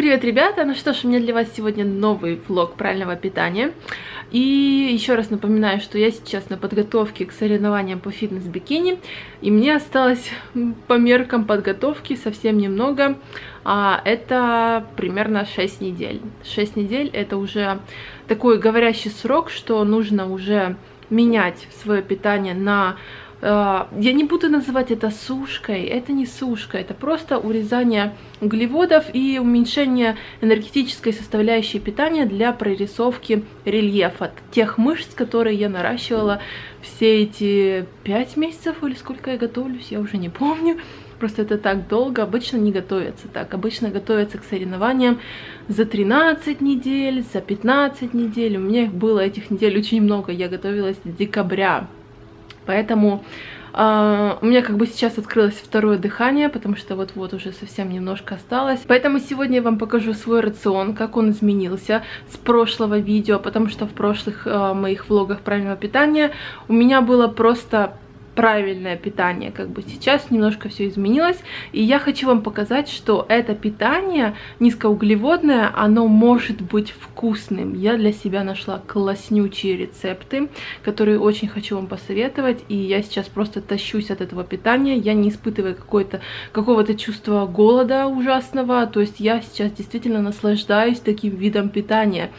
Всем привет, ребята! Ну что ж, у меня для вас сегодня новый влог правильного питания. И еще раз напоминаю, что я сейчас на подготовке к соревнованиям по фитнес-бикини. И мне осталось по меркам подготовки совсем немного. Это примерно 6 недель. 6 недель это уже такой говорящий срок, что нужно уже менять свое питание на... Я не буду называть это сушкой, это не сушка, это просто урезание углеводов и уменьшение энергетической составляющей питания для прорисовки рельефа тех мышц, которые я наращивала все эти 5 месяцев или сколько я готовлюсь, я уже не помню. Просто это так долго, обычно не готовятся так, обычно готовятся к соревнованиям за 13 недель, за 15 недель, у меня их было этих недель очень много, я готовилась с декабря. Поэтому у меня как бы сейчас открылось второе дыхание, потому что вот-вот уже совсем немножко осталось. Поэтому сегодня я вам покажу свой рацион, как он изменился с прошлого видео, потому что в прошлых моих влогах правильного питания у меня было просто... правильное питание, как бы сейчас немножко все изменилось, и я хочу вам показать, что это питание низкоуглеводное, оно может быть вкусным. Я для себя нашла класснючие рецепты, которые очень хочу вам посоветовать, и я сейчас просто тащусь от этого питания, я не испытываю какого-то чувства голода ужасного, то есть я сейчас действительно наслаждаюсь таким видом питания.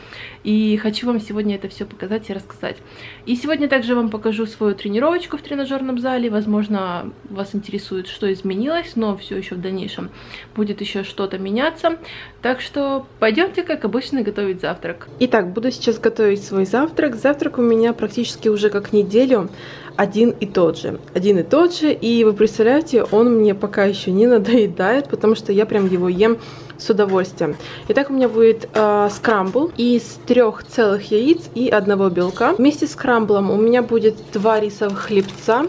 И хочу вам сегодня это все показать и рассказать. И сегодня также вам покажу свою тренировочку в тренажерном зале. Возможно, вас интересует, что изменилось, но все еще в дальнейшем будет еще что-то меняться. Так что пойдемте, как обычно, готовить завтрак. Итак, буду сейчас готовить свой завтрак. Завтрак у меня практически уже как неделю один и тот же. Один и тот же. И вы представляете, он мне пока еще не надоедает, потому что я прям его ем с удовольствием. Итак, у меня будет скрамбл из 3 целых яиц и 1 белка. Вместе с скрамблом у меня будет 2 рисовых хлебца.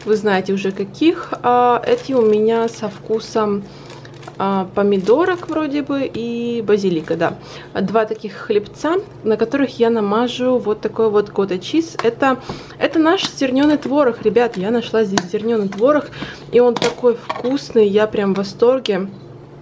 Вы знаете уже каких. Эти у меня со вкусом помидорок вроде бы и базилика, да. 2 таких хлебца, на которых я намажу вот такой вот кота чиз. Это наш зерненый творог, ребят. Я нашла здесь зерненый творог, и он такой вкусный, я прям в восторге.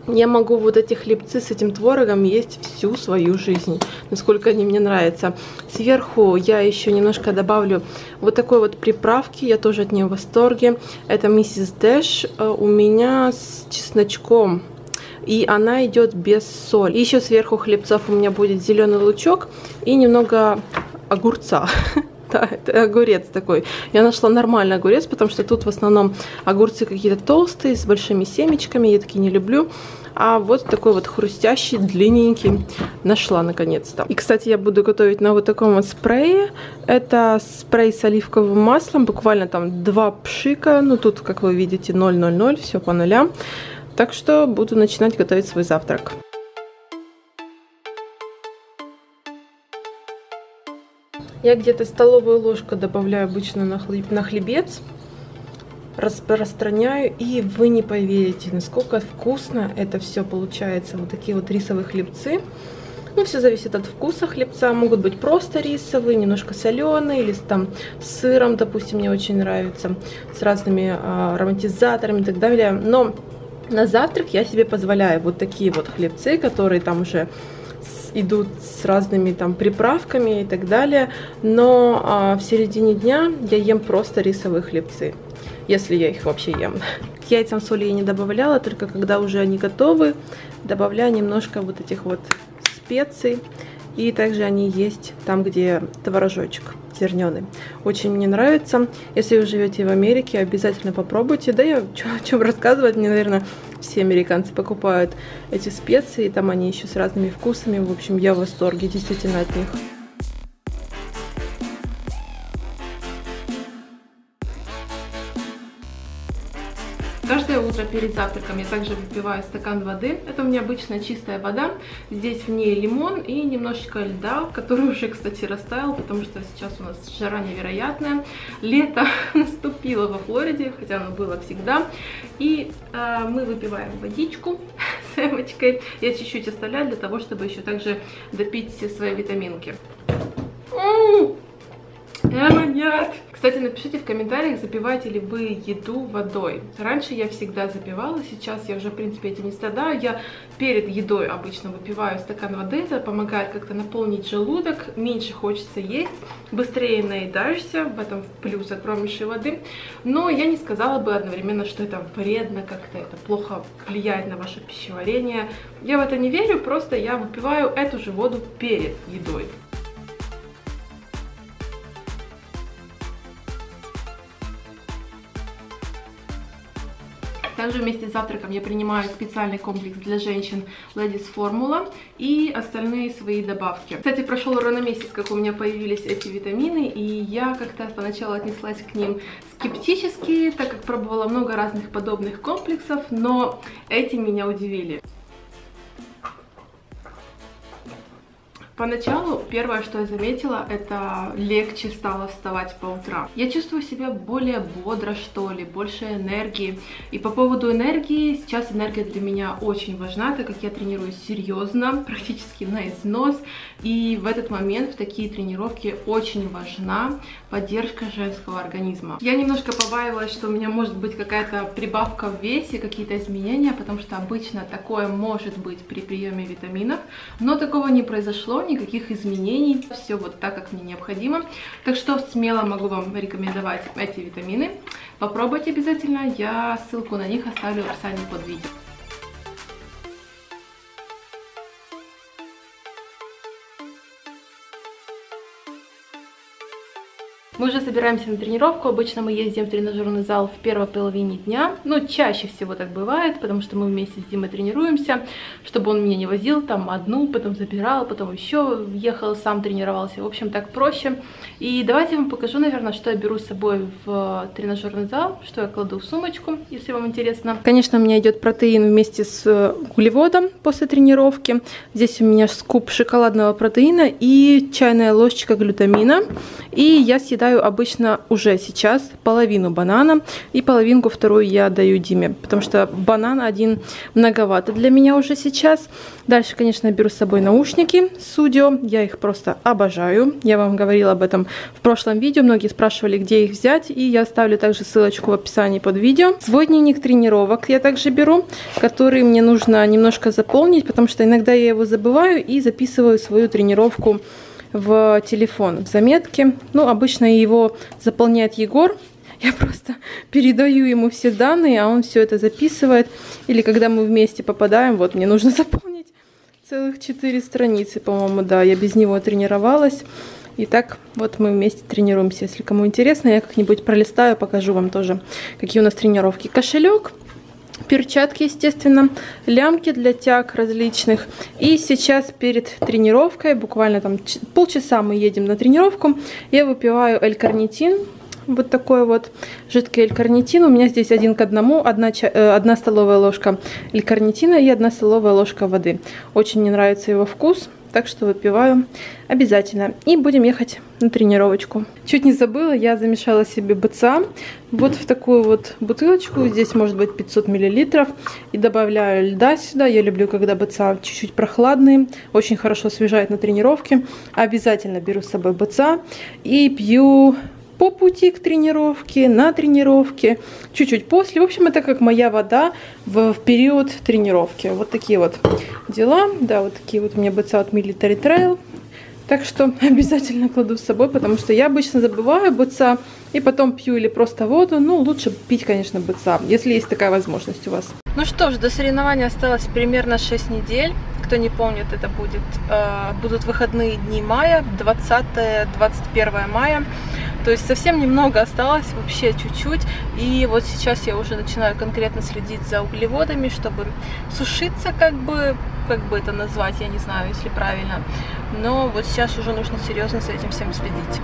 Я могу вот эти хлебцы с этим творогом есть всю свою жизнь, насколько они мне нравятся. Сверху я еще немножко добавлю вот такой вот приправки, я тоже от нее в восторге. Это Mrs. Dash у меня с чесночком, и она идет без соли. И еще сверху хлебцов у меня будет зеленый лучок и немного огурца. Да, это огурец такой. Я нашла нормальный огурец, потому что тут в основном огурцы какие-то толстые, с большими семечками, я такие не люблю. А вот такой вот хрустящий, длинненький нашла наконец-то. И, кстати, я буду готовить на вот таком вот спрее. Это спрей с оливковым маслом, буквально там 2 пшика. Ну, тут, как вы видите, 0,00, все по нулям. Так что буду начинать готовить свой завтрак. Я где-то столовую ложку добавляю обычно на хлебец, распространяю, и вы не поверите, насколько вкусно это все получается. Вот такие вот рисовые хлебцы. Ну, все зависит от вкуса хлебца. Могут быть просто рисовые, немножко соленые, или там с сыром, допустим, мне очень нравится, с разными ароматизаторами и так далее. Но на завтрак я себе позволяю вот такие вот хлебцы, которые там уже идут с разными там приправками и так далее, но в середине дня я ем просто рисовые хлебцы, если я их вообще ем. К яйцам соли я не добавляла, только когда уже они готовы, добавляю немножко вот этих вот специй, и также они есть там, где творожочек зерненый. Очень мне нравится. Если вы живете в Америке, обязательно попробуйте. Да я о чем рассказывать, мне, наверное, все американцы покупают эти специи, там они еще с разными вкусами. В общем, я в восторге действительно от них. Каждое утро перед завтраком я также выпиваю стакан воды. Это у меня обычная чистая вода. Здесь в ней лимон и немножечко льда, который уже, кстати, растаял, потому что сейчас у нас жара невероятная. Лето наступило во Флориде, хотя оно было всегда. И мы выпиваем водичку с эмочкой. Я чуть-чуть оставляю для того, чтобы еще также допить все свои витаминки. Нет! Кстати, напишите в комментариях, запиваете ли вы еду водой. Раньше я всегда запивала, сейчас я уже, в принципе, этим не страдаю. Я перед едой обычно выпиваю стакан воды, это помогает как-то наполнить желудок, меньше хочется есть, быстрее наедаешься, в этом плюс от промывшей воды. Но я не сказала бы одновременно, что это вредно, как-то это плохо влияет на ваше пищеварение. Я в это не верю, просто я выпиваю эту же воду перед едой. Также вместе с завтраком я принимаю специальный комплекс для женщин Ladies Formula и остальные свои добавки. Кстати, прошел ровно месяц, как у меня появились эти витамины, и я как-то поначалу отнеслась к ним скептически, так как пробовала много разных подобных комплексов, но эти меня удивили. Поначалу первое, что я заметила, это легче стало вставать по утрам. Я чувствую себя более бодро, что ли, больше энергии. И по поводу энергии, сейчас энергия для меня очень важна, так как я тренируюсь серьезно, практически на износ. И в этот момент, в такие тренировки, очень важна поддержка женского организма. Я немножко побаивалась, что у меня может быть какая-то прибавка в весе, какие-то изменения, потому что обычно такое может быть при приеме витаминов, но такого не произошло, никаких изменений, все вот так, как мне необходимо. Так что смело могу вам рекомендовать эти витамины. Попробуйте обязательно, я ссылку на них оставлю в описании под видео. Мы уже собираемся на тренировку. Обычно мы ездим в тренажерный зал в первой половине дня. Но чаще всего так бывает, потому что мы вместе с Димой тренируемся, чтобы он меня не возил там одну, потом забирал, потом еще ехал, сам тренировался. В общем, так проще. И давайте я вам покажу, наверное, что я беру с собой в тренажерный зал, что я кладу в сумочку, если вам интересно. Конечно, у меня идет протеин вместе с углеводом после тренировки. Здесь у меня скуп шоколадного протеина и чайная ложечка глютамина. И я съедаю обычно уже сейчас половину банана, и половинку вторую я даю Диме, потому что банан один многовато для меня уже сейчас. Дальше, конечно, я беру с собой наушники Sudio, я их просто обожаю. Я вам говорила об этом в прошлом видео, многие спрашивали, где их взять, и я оставлю также ссылочку в описании под видео. Свой дневник тренировок я также беру, который мне нужно немножко заполнить, потому что иногда я его забываю и записываю свою тренировку в телефон, в заметки. Ну, обычно его заполняет Егор. Я просто передаю ему все данные, а он все это записывает. Или когда мы вместе попадаем, вот мне нужно заполнить целых 4 страницы, по-моему, да, я без него тренировалась. И так вот мы вместе тренируемся. Если кому интересно, я как-нибудь пролистаю, покажу вам тоже, какие у нас тренировки. Кошелек. Перчатки, естественно, лямки для тяг различных. И сейчас перед тренировкой, буквально там полчаса мы едем на тренировку, я выпиваю L-карнитин. Вот такой вот жидкий L-карнитин. У меня здесь 1 к 1, 1 столовая ложка L-карнитина и 1 столовая ложка воды. Очень мне нравится его вкус, так что выпиваю обязательно. И будем ехать на тренировочку. Чуть не забыла, я замешала себе БЦА вот в такую вот бутылочку. Здесь может быть 500 мл. И добавляю льда сюда. Я люблю, когда БЦА чуть-чуть прохладные. Очень хорошо освежает на тренировке. Обязательно беру с собой БЦА и пью по пути к тренировке, на тренировке, чуть-чуть после. В общем, это как моя вода в период тренировки. Вот такие вот дела. Да, вот такие вот у меня БЦА от Military Trail. Так что обязательно кладу с собой, потому что я обычно забываю БЦА и потом пью или просто воду. Ну, лучше пить, конечно, БЦА, если есть такая возможность у вас. Ну что ж, до соревнований осталось примерно 6 недель. Кто не помнит, это будут выходные дни мая, 20-21 мая. То есть совсем немного осталось, вообще чуть-чуть. И вот сейчас я уже начинаю конкретно следить за углеводами, чтобы сушиться, как бы это назвать, я не знаю, если правильно. Но вот сейчас уже нужно серьезно за этим всем следить.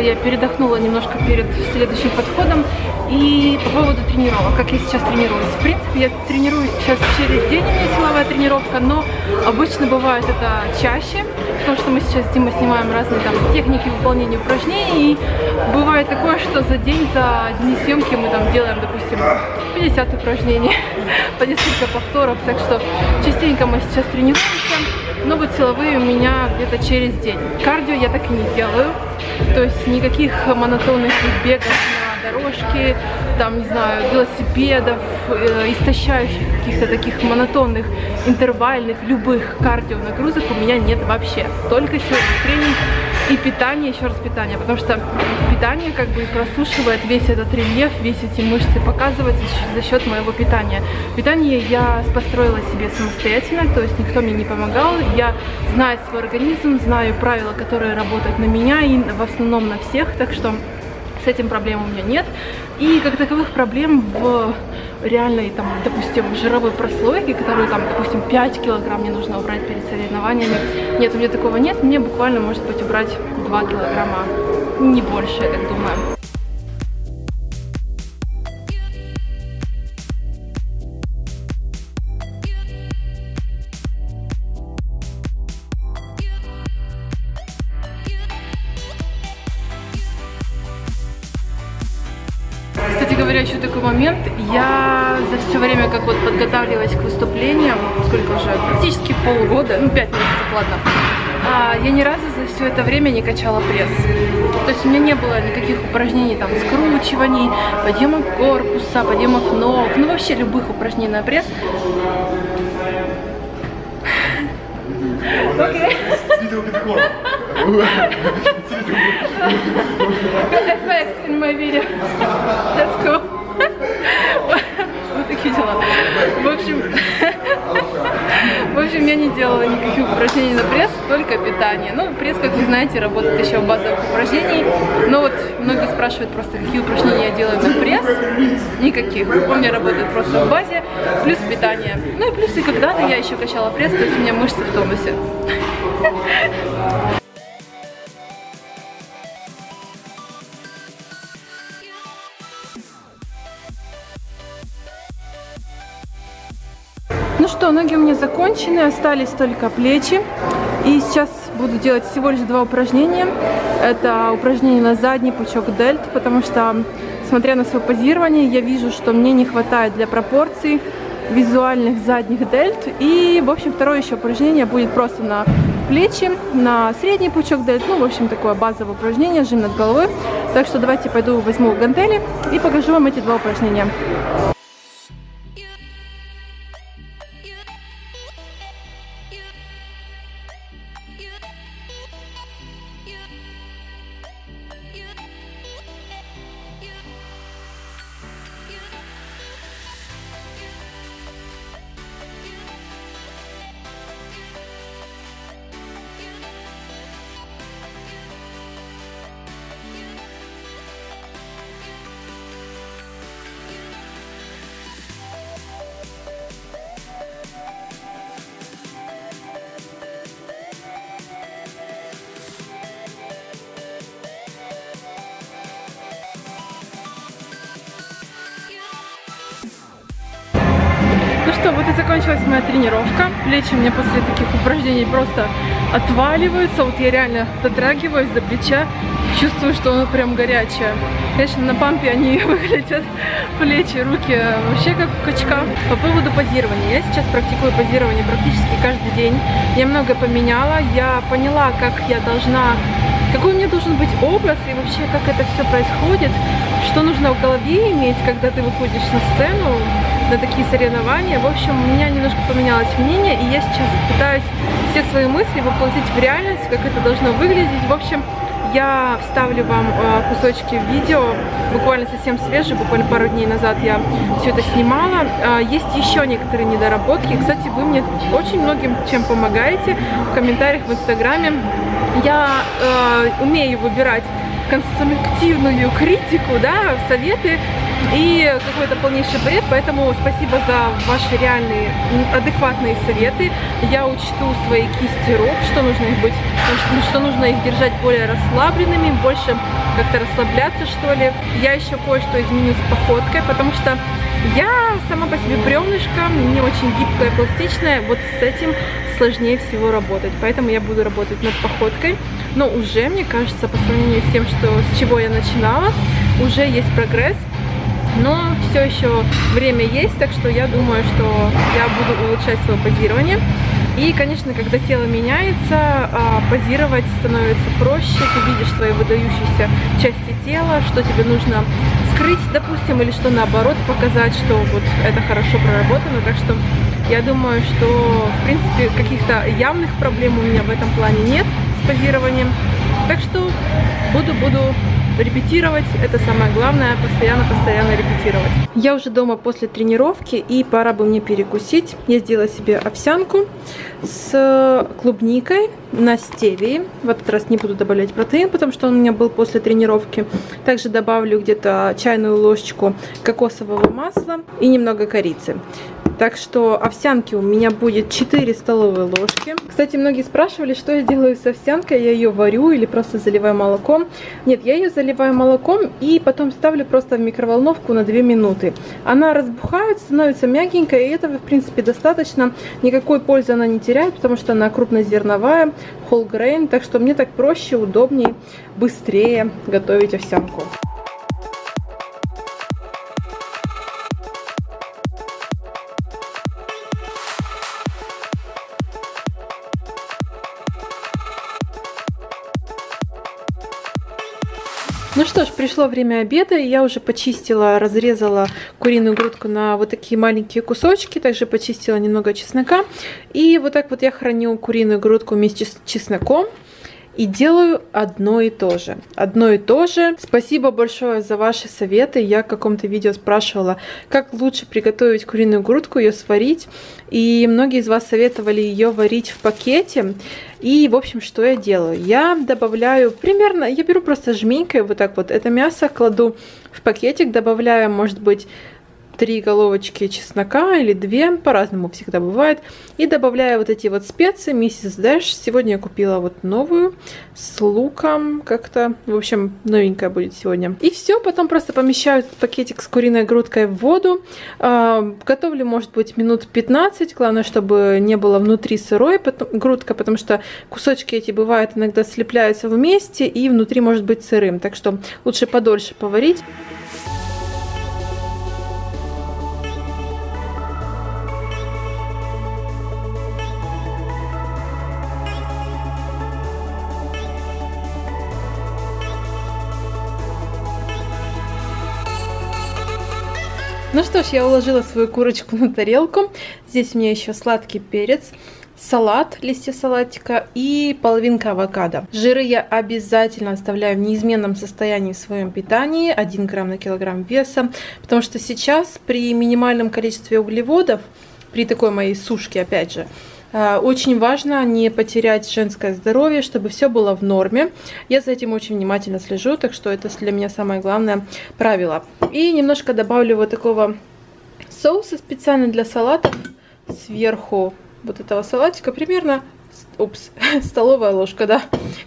я передохнула немножко перед следующим подходом. И по поводу тренировок, как я сейчас тренируюсь. В принципе, я тренируюсь сейчас через день, у меня силовая тренировка, но обычно бывает это чаще, потому что мы сейчас с Димой снимаем разные там техники выполнения упражнений, и бывает такое, что за день, за дни съемки мы там делаем, допустим, 50 упражнений, по несколько повторов, так что частенько мы сейчас тренируемся, но вот силовые у меня где-то через день. Кардио я так и не делаю, то есть никаких монотонных бегов на дорожке, там, не знаю, велосипедов, истощающих каких-то таких монотонных, интервальных, любых кардио нагрузок у меня нет вообще. Только силовой тренинг и питание, еще раз питание, потому что питание как бы просушивает весь этот рельеф, весь эти мышцы показывает за счет моего питания. Питание я построила себе самостоятельно, то есть никто мне не помогал. Я знаю свой организм, знаю правила, которые работают на меня и в основном на всех, так что с этим проблем у меня нет. И как таковых проблем в реальной, там, допустим, жировой прослойке, которую там, допустим, 5 килограмм мне нужно убрать перед соревнованиями. Нет, у меня такого нет. Мне буквально, может быть, убрать 2 килограмма. Не больше, я так думаю. Кстати говоря, еще такой момент, я за все время, как вот подготавливалась к выступлениям, сколько уже, практически полгода, ну 5 месяцев, ладно, я ни разу за все это время не качала пресс. То есть у меня не было никаких упражнений, там, скручиваний, подъемов корпуса, подъемов ног, ну вообще любых упражнений на пресс. Effects in my video. Let's go. Вот такие дела. В общем, я не делала никаких упражнений на пресс, только питание. Ну, пресс, как вы знаете, работает еще в базовых упражнений. Но вот многие спрашивают просто, какие упражнения я делаю на пресс. Никаких. У меня работает просто в базе, плюс питание. Ну и плюс и когда-то я еще качала пресс, то есть у меня мышцы в тонусе. Ну что, ноги у меня закончены, остались только плечи. И сейчас буду делать всего лишь 2 упражнения. Это упражнение на задний пучок дельт, потому что, смотря на свое позирование, я вижу, что мне не хватает для пропорций визуальных задних дельт. И, в общем, второе еще упражнение будет просто на плечи, на средний пучок дельт. Ну, в общем, такое базовое упражнение, жим над головой. Так что давайте пойду возьму гантели и покажу вам эти 2 упражнения. Ну что, вот и закончилась моя тренировка. Плечи у меня после таких упражнений просто отваливаются. Вот я реально дотрагиваюсь до плеча, чувствую, что оно прям горячее. Конечно, на пампе они выглядят, плечи, руки вообще как у качка. По поводу позирования. Я сейчас практикую позирование практически каждый день. Я много поменяла, я поняла, какой у меня должен быть образ и вообще как это все происходит, что нужно в голове иметь, когда ты выходишь на сцену, на такие соревнования. В общем, у меня немножко поменялось мнение, и я сейчас пытаюсь все свои мысли воплотить в реальность, как это должно выглядеть. В общем, я вставлю вам кусочки видео, буквально совсем свежие, буквально пару дней назад я все это снимала. Есть еще некоторые недоработки. Кстати, вы мне очень многим чем помогаете в комментариях в Инстаграме. Я умею выбирать конструктивную критику, да, советы, и какой-то полнейший бред, поэтому спасибо за ваши реальные, адекватные советы. Я учту свои кисти рук, что нужно их быть, что нужно их держать более расслабленными, больше как-то расслабляться, что ли. Я еще кое-что изменю с походкой, потому что я сама по себе бревнышко, не очень гибкая, пластичная, вот с этим сложнее всего работать, поэтому я буду работать над походкой, но уже, мне кажется, по сравнению с тем, с чего я начинала, уже есть прогресс, но все еще время есть, так что я думаю, что я буду улучшать свое позирование. И, конечно, когда тело меняется, позировать становится проще, ты видишь свои выдающиеся части тела, что тебе нужно скрыть, допустим, или что наоборот показать, что вот это хорошо проработано. Так что я думаю, что, в принципе, каких-то явных проблем у меня в этом плане нет с позированием. Так что буду репетировать, это самое главное, постоянно репетировать. Я уже дома после тренировки, и пора бы мне перекусить. Я сделала себе овсянку с клубникой на стевии. В этот раз не буду добавлять протеин, потому что он у меня был после тренировки. Также добавлю где-то чайную ложечку кокосового масла и немного корицы. Так что овсянки у меня будет 4 столовые ложки. Кстати, многие спрашивали, что я делаю с овсянкой. Я ее варю или просто заливаю молоком. Нет, я ее заливаю молоком и потом ставлю просто в микроволновку на 2 минуты. Она разбухает, становится мягенькой, и этого, в принципе, достаточно. Никакой пользы она не теряет, потому что она крупнозерновая, whole grain. Так что мне так проще, удобнее, быстрее готовить овсянку. Ну что ж, пришло время обеда, и я уже почистила, разрезала куриную грудку на вот такие маленькие кусочки, также почистила немного чеснока. И вот так вот я храню куриную грудку вместе с чесноком. И делаю одно и то же. Одно и то же. Спасибо большое за ваши советы. Я в каком-то видео спрашивала, как лучше приготовить куриную грудку, ее сварить. И многие из вас советовали ее варить в пакете. И, в общем, что я делаю? Я добавляю примерно, я беру просто жменькой вот так вот это мясо, кладу в пакетик, добавляю, может быть, 3 головочки чеснока или 2, по-разному всегда бывает. И добавляю вот эти вот специи Mrs. Dash. Сегодня я купила вот новую с луком как-то. В общем, новенькая будет сегодня. И все, потом просто помещаю этот пакетик с куриной грудкой в воду. Готовлю, может быть, минут 15. Главное, чтобы не было внутри сырой грудка, потому что кусочки эти бывают иногда слепляются вместе и внутри может быть сырым. Так что лучше подольше поварить. Ну что ж, я уложила свою курочку на тарелку. Здесь у меня еще сладкий перец, салат, листья салатика и половинка авокадо. Жиры я обязательно оставляю в неизменном состоянии в своем питании, 1 грамм на килограмм веса, потому что сейчас при минимальном количестве углеводов, при такой моей сушке, опять же, очень важно не потерять женское здоровье, чтобы все было в норме. Я за этим очень внимательно слежу, так что это для меня самое главное правило. И немножко добавлю вот такого соуса специально для салатов сверху вот этого салатика, примерно, столовая ложка, да,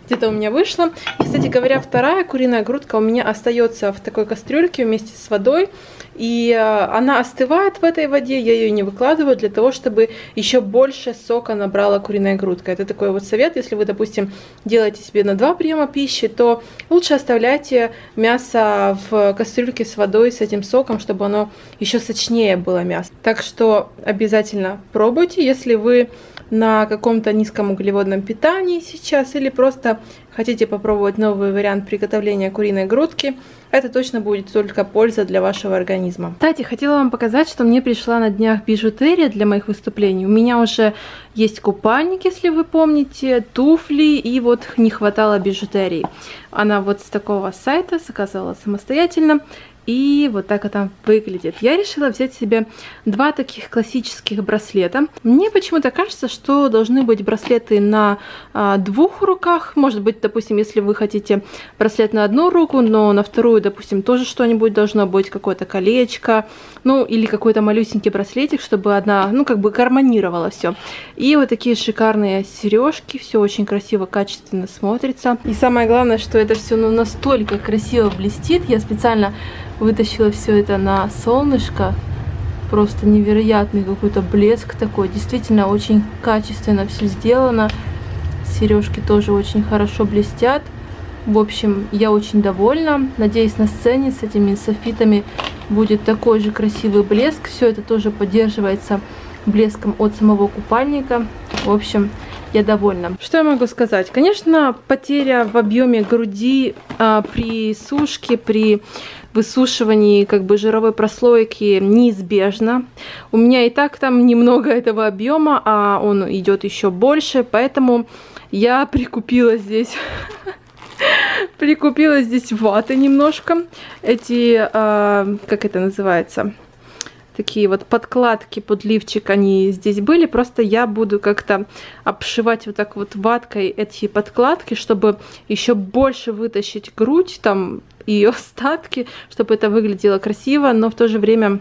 где-то у меня вышла. И, кстати говоря, вторая куриная грудка у меня остается в такой кастрюльке вместе с водой. И она остывает в этой воде, я ее не выкладываю для того, чтобы еще больше сока набрала куриная грудка. Это такой вот совет, если вы, допустим, делаете себе на 2 приема пищи, то лучше оставляйте мясо в кастрюльке с водой, с этим соком, чтобы оно еще сочнее было мясо. Так что обязательно пробуйте, если вы на каком-то низком углеводном питании сейчас или просто хотите попробовать новый вариант приготовления куриной грудки, это точно будет только польза для вашего организма. Кстати, хотела вам показать, что мне пришла на днях бижутерия для моих выступлений. У меня уже есть купальник, если вы помните, туфли, и вот не хватало бижутерии. Она вот с такого сайта заказала самостоятельно. И вот так это выглядит. Я решила взять себе два таких классических браслета. Мне почему-то кажется, что должны быть браслеты на двух руках. Может быть, допустим, если вы хотите браслет на одну руку, но на вторую, допустим, тоже что-нибудь должно быть, какое-то колечко, ну, или какой-то малюсенький браслетик, чтобы одна, ну, как бы гармонировала все. И вот такие шикарные сережки, все очень красиво, качественно смотрится. И самое главное, что это все, ну, настолько красиво блестит. Я специально вытащила все это на солнышко. Просто невероятный какой-то блеск такой. Действительно очень качественно все сделано. Сережки тоже очень хорошо блестят. В общем, я очень довольна. Надеюсь, на сцене с этими софитами будет такой же красивый блеск. Все это тоже поддерживается блеском от самого купальника. В общем, я довольна. Что я могу сказать? Конечно, потеря в объеме груди при сушке, при высушивании как бы жировой прослойки неизбежно. У меня и так там немного этого объема, а он идет еще больше, поэтому я прикупила здесь ваты немножко. Эти, как это называется? Такие вот подкладки под лифчик, они здесь были. Просто я буду как-то обшивать вот так вот ваткой эти подкладки, чтобы еще больше вытащить грудь, там, и ее остатки, чтобы это выглядело красиво, но в то же время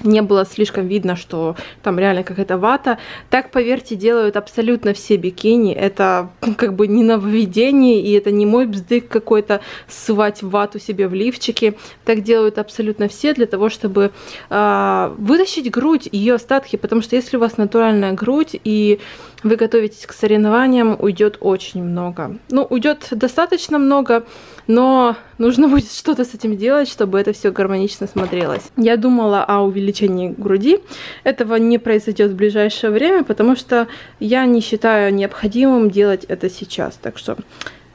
не было слишком видно, что там реально какая-то вата. Так, поверьте, делают абсолютно все бикини. Это как бы не нововведение, и это не мой бздык какой-то ссывать вату себе в лифчики. Так делают абсолютно все для того, чтобы вытащить грудь, ее остатки, потому что если у вас натуральная грудь и вы готовитесь к соревнованиям, уйдет очень много. Ну, уйдет достаточно много, но нужно будет что-то с этим делать, чтобы это все гармонично смотрелось. Я думала о увеличении груди. Этого не произойдет в ближайшее время, потому что я не считаю необходимым делать это сейчас. Так что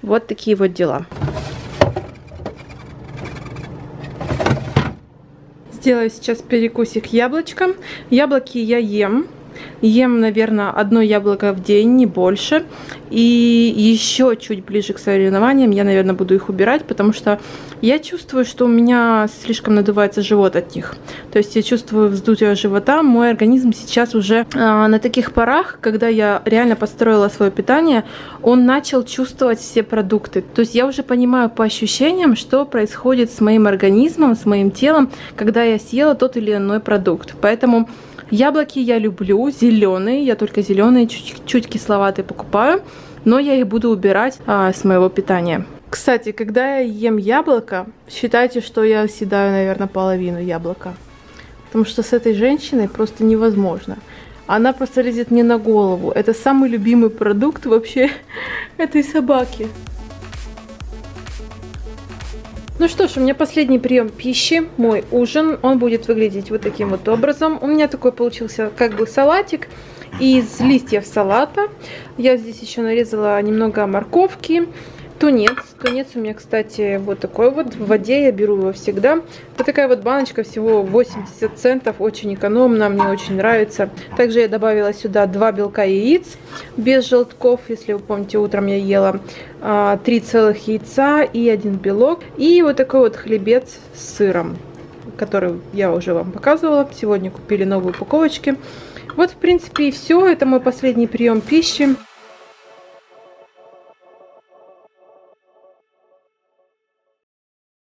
вот такие вот дела. Сделаю сейчас перекусик яблочком. Яблоки я ем. Ем, наверное, одно яблоко в день, не больше. И еще чуть ближе к соревнованиям я, наверное, буду их убирать, потому что я чувствую, что у меня слишком надувается живот от них. То есть я чувствую вздутие живота. Мой организм сейчас уже на таких парах, когда я реально подстроила свое питание, он начал чувствовать все продукты. То есть я уже понимаю по ощущениям, что происходит с моим организмом, с моим телом, когда я съела тот или иной продукт. Поэтому яблоки я люблю, зеленые, я только зеленые, чуть кисловатые покупаю, но я их буду убирать с моего питания. Кстати, когда я ем яблоко, считайте, что я съедаю, наверное, половину яблока. Потому что с этой женщиной просто невозможно. Она просто лезет мне на голову. Это самый любимый продукт вообще этой собаки. Ну что ж, у меня последний прием пищи, мой ужин. Он будет выглядеть вот таким вот образом. У меня такой получился как бы салатик из листьев салата. Я здесь еще нарезала немного морковки. Тунец. Тунец у меня, кстати, вот такой вот. В воде я беру его всегда. Вот такая вот баночка, всего 80 центов. Очень экономно, мне очень нравится. Также я добавила сюда 2 белка яиц без желтков. Если вы помните, утром я ела 3 целых яйца и 1 белок. И вот такой вот хлебец с сыром, который я уже вам показывала. Сегодня купили новые упаковочки. Вот, в принципе, и все. Это мой последний прием пищи.